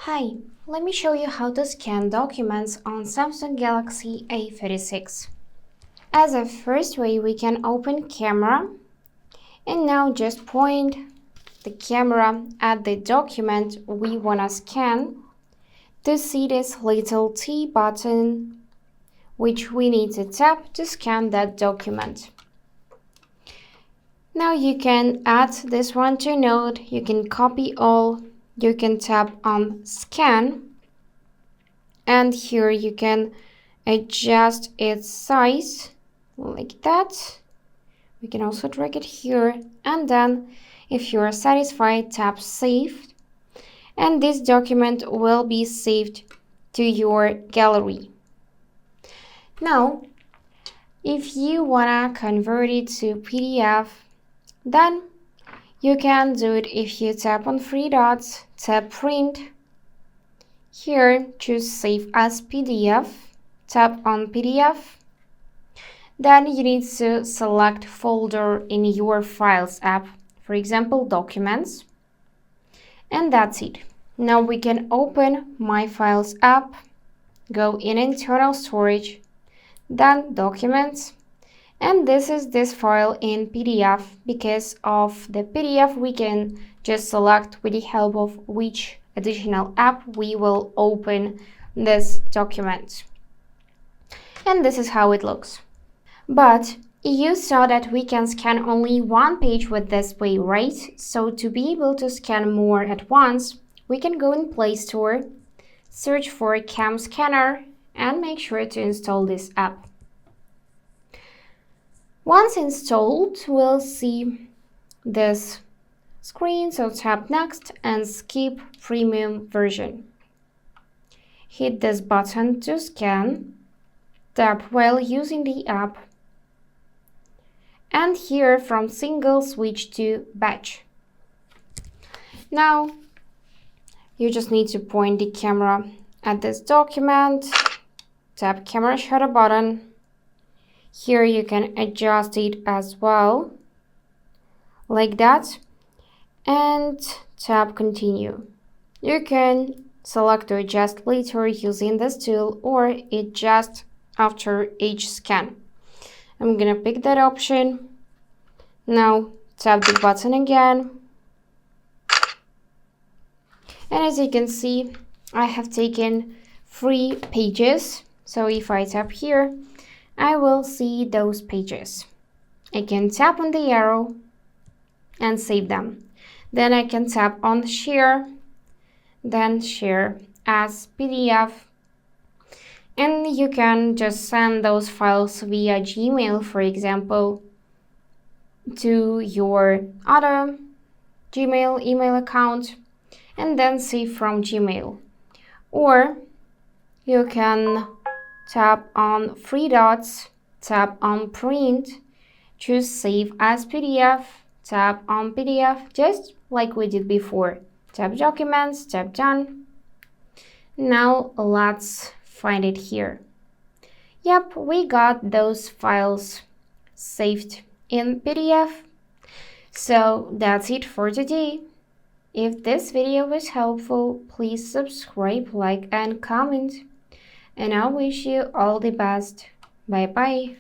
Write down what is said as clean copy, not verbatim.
Hi, let me show you how to scan documents on Samsung Galaxy A36. As a first way, we can open camera and now just point the camera at the document we want to scan to see this little T button which we need to tap to scan that document. Now you can add this one to Note, you can copy all, you can tap on scan, and here you can adjust its size like that. We can also drag it here, and then if you are satisfied, tap save, and this document will be saved to your gallery. Now, if you wanna convert it to PDF, then you can do it if you tap on three dots, tap print. Here, choose save as PDF, tap on PDF. Then you need to select folder in your Files app, for example, Documents. And that's it. Now we can open My Files app, go in Internal Storage, then Documents. And this is this file in PDF. Because of the PDF, we can just select with the help of which additional app we will open this document. And this is how it looks. But you saw that we can scan only one page with this way, right? So to be able to scan more at once, we can go in Play Store, search for CamScanner, and make sure to install this app. Once installed, we'll see this screen, so tap Next and skip Premium version. Hit this button to scan, tap while using the app, and here from single switch to batch. Now, you just need to point the camera at this document, tap camera shutter button. Here you can adjust it as well, like that, and tap continue. You can select to adjust later using this tool or adjust after each scan. I'm gonna pick that option. Now tap the button again. And as you can see, I have taken 3 pages. So if I tap here, I will see those pages. I can tap on the arrow and save them. Then I can tap on share, then share as PDF. And you can just send those files via Gmail, for example, to your other Gmail email account and then save from Gmail. Or you can tap on 3 dots, tap on print, choose save as PDF, tap on PDF, just like we did before. Tap documents, tap done. Now let's find it here. Yep, we got those files saved in PDF. So that's it for today. If this video was helpful, please subscribe, like, and comment. And I wish you all the best. Bye bye.